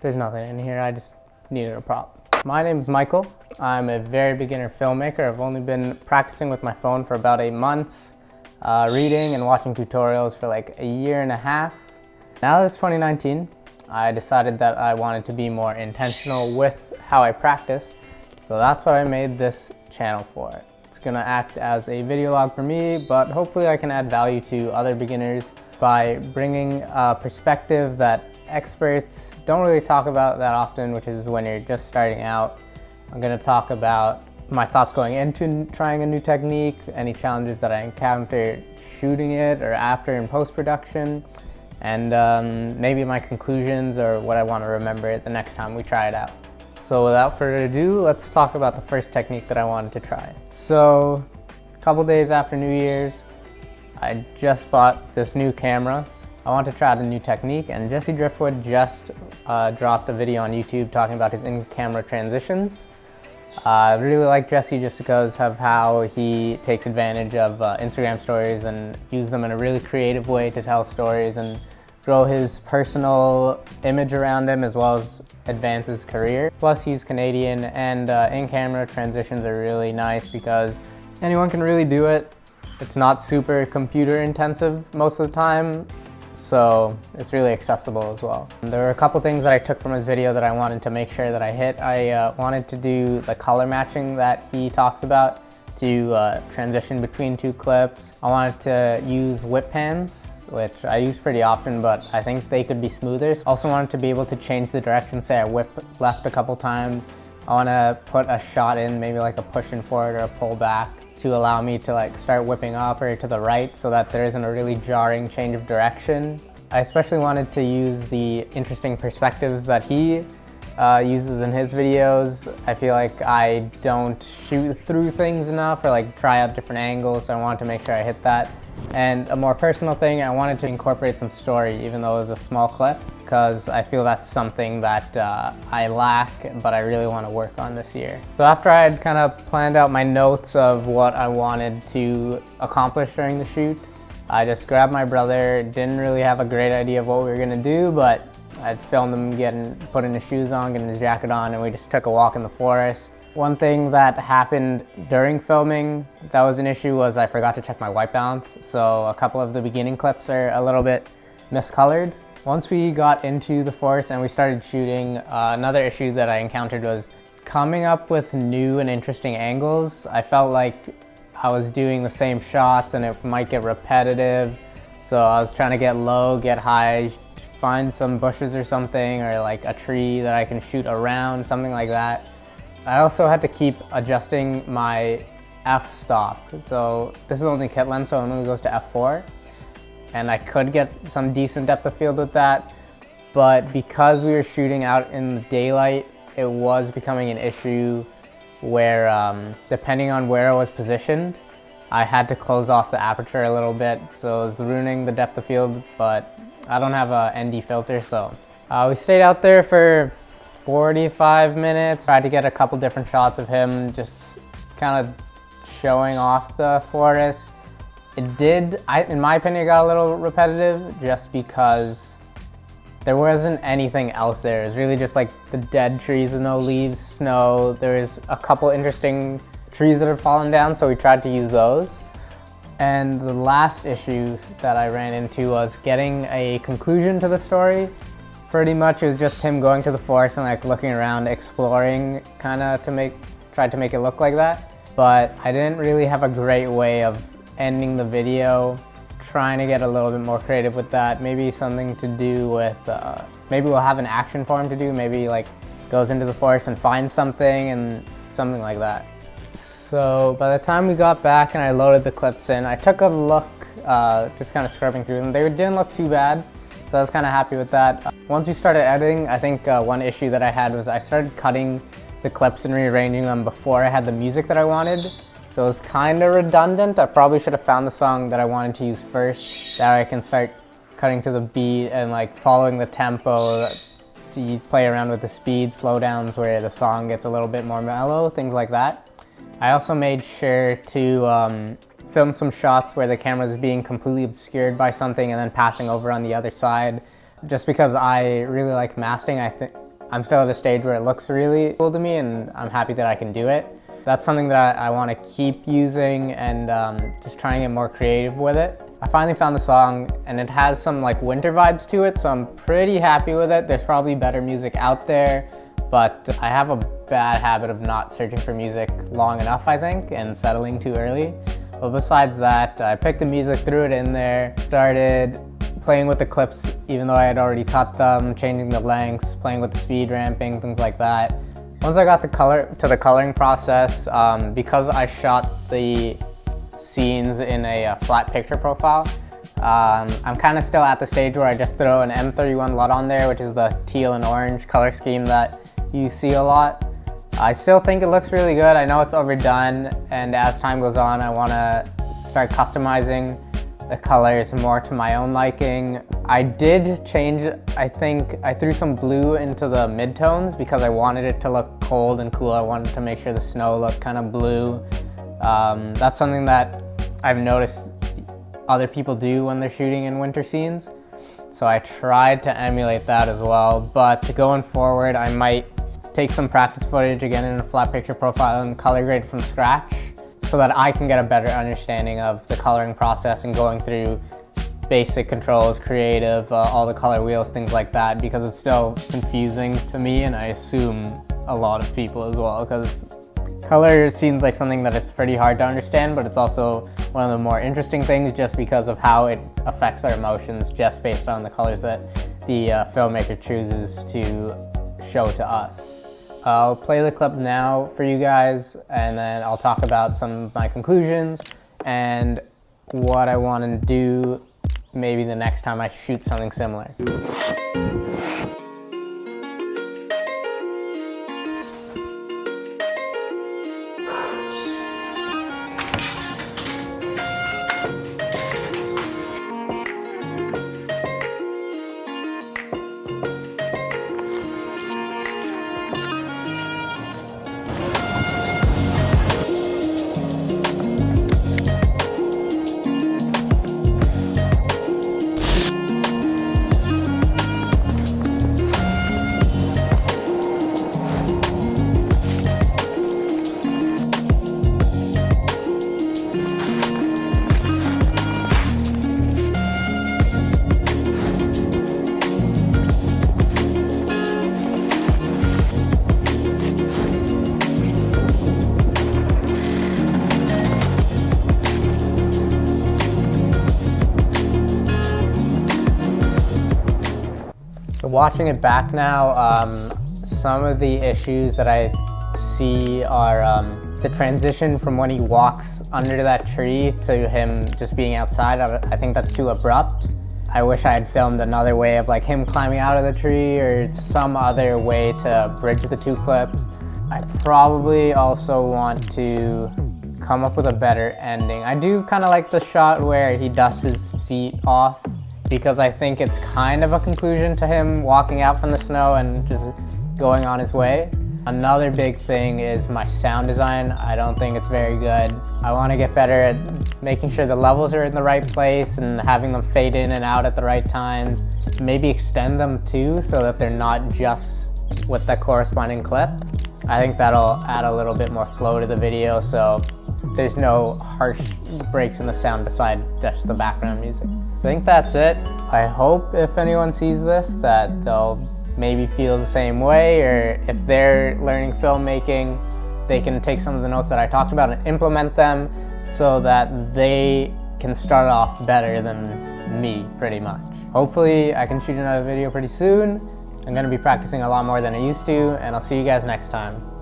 There's nothing in here, I just needed a prop. My name's Michael. I'm a very beginner filmmaker. I've only been practicing with my phone for about 8 months, reading and watching tutorials for like a year and a half. Now that it's 2019, I decided that I wanted to be more intentional with how I practice. So that's what I made this channel for. It's gonna act as a video log for me, but hopefully I can add value to other beginners by bringing a perspective that experts don't really talk about that often, which is when you're just starting out. I'm gonna talk about my thoughts going into trying a new technique, any challenges that I encountered shooting it or after in post-production, and maybe my conclusions or what I want to remember the next time we try it out. So without further ado, let's talk about the first technique that I wanted to try. So a couple days after New Year's, I just bought this new camera. I want to try out a new technique, and Jesse Driftwood just dropped a video on YouTube talking about his in-camera transitions. I really like Jesse just because of how he takes advantage of Instagram stories and use them in a really creative way to tell stories and grow his personal image around him as well as advance his career. Plus he's Canadian, and in-camera transitions are really nice because anyone can really do it. It's not super computer intensive most of the time, so it's really accessible as well. There were a couple things that I took from his video that I wanted to make sure that I hit. I wanted to do the color matching that he talks about to transition between two clips. I wanted to use whip pans, which I use pretty often, but I think they could be smoother. Also wanted to be able to change the direction. Say I whip left a couple times, I want to put a shot in, maybe like a push and forward or a pull back, to allow me to like start whipping up or to the right so that there isn't a really jarring change of direction. I especially wanted to use the interesting perspectives that he uses in his videos. I feel like I don't shoot through things enough or like try out different angles, so I wanted to make sure I hit that. And a more personal thing, I wanted to incorporate some story, even though it was a small clip, because I feel that's something that I lack, but I really want to work on this year. So after I had kind of planned out my notes of what I wanted to accomplish during the shoot, I just grabbed my brother. Didn't really have a great idea of what we were gonna do, but I filmed him putting his shoes on, getting his jacket on, and we just took a walk in the forest. One thing that happened during filming that was an issue was I forgot to check my white balance. So a couple of the beginning clips are a little bit miscolored. Once we got into the forest and we started shooting, another issue that I encountered was coming up with new and interesting angles. I felt like I was doing the same shots and it might get repetitive. So I was trying to get low, get high, find some bushes or something, or like a tree that I can shoot around, something like that. I also had to keep adjusting my f-stop. So this is only kit lens, so it only goes to f4. And I could get some decent depth of field with that. But because we were shooting out in the daylight, it was becoming an issue where depending on where I was positioned, I had to close off the aperture a little bit. So it was ruining the depth of field, but I don't have a ND filter, so. We stayed out there for 45 minutes, tried to get a couple different shots of him just kind of showing off the forest. It did, in my opinion, it got a little repetitive just because there wasn't anything else there. It was really just like the dead trees with no leaves, snow. There was a couple interesting trees that had fallen down, so we tried to use those. And the last issue that I ran into was getting a conclusion to the story. Pretty much it was just him going to the forest and like looking around, exploring, kind of tried to make it look like that. But I didn't really have a great way of ending the video. Trying to get a little bit more creative with that. Maybe something to do with, maybe we'll have an action for him to do. Maybe like goes into the forest and finds something and something like that. So by the time we got back and I loaded the clips in, I took a look, just kind of scrubbing through them. They didn't look too bad. So I was kind of happy with that. Once we started editing, I think one issue that I had was I started cutting the clips and rearranging them before I had the music that I wanted. So it was kind of redundant. I probably should have found the song that I wanted to use first. That way I can start cutting to the beat and like following the tempo. So you play around with the speed, slowdowns where the song gets a little bit more mellow, things like that. I also made sure to film some shots where the camera is being completely obscured by something and then passing over on the other side. Just because I really like masking, I I'm still at a stage where it looks really cool to me and I'm happy that I can do it. That's something that I want to keep using and just trying to get more creative with it. I finally found the song and it has some like winter vibes to it, so I'm pretty happy with it. There's probably better music out there, but I have a bad habit of not searching for music long enough, I think, and settling too early. But besides that, I picked the music, threw it in there, started playing with the clips even though I had already cut them, changing the lengths, playing with the speed ramping, things like that. Once I got to the coloring process, because I shot the scenes in a flat picture profile, I'm kind of still at the stage where I just throw an M31 LUT on there, which is the teal and orange color scheme that you see a lot. I still think it looks really good. I know it's overdone, and as time goes on, I want to start customizing the colors more to my own liking. I did change, I think I threw some blue into the midtones because I wanted it to look cold and cool. I wanted to make sure the snow looked kind of blue. That's something that I've noticed other people do when they're shooting in winter scenes. So I tried to emulate that as well, but going forward, I might take some practice footage again in a flat picture profile and color grade from scratch so that I can get a better understanding of the coloring process and going through basic controls, creative, all the color wheels, things like that, because it's still confusing to me and I assume a lot of people as well, because color seems like something that it's pretty hard to understand, but it's also one of the more interesting things just because of how it affects our emotions just based on the colors that the filmmaker chooses to show to us. I'll play the clip now for you guys and then I'll talk about some of my conclusions and what I want to do maybe the next time I shoot something similar. So watching it back now, some of the issues that I see are the transition from when he walks under that tree to him just being outside. I think that's too abrupt. I wish I had filmed another way of like him climbing out of the tree or some other way to bridge the two clips. I probably also want to come up with a better ending. I do kind of like the shot where he dusts his feet off, because I think it's kind of a conclusion to him walking out from the snow and just going on his way. Another big thing is my sound design. I don't think it's very good. I want to get better at making sure the levels are in the right place and having them fade in and out at the right times. Maybe extend them too so that they're not just with the corresponding clip. I think that'll add a little bit more flow to the video so there's no harsh breaks in the sound beside just the background music. I think that's it. I hope if anyone sees this that they'll maybe feel the same way, or if they're learning filmmaking, they can take some of the notes that I talked about and implement them so that they can start off better than me, pretty much. Hopefully I can shoot another video pretty soon. I'm going to be practicing a lot more than I used to, and I'll see you guys next time.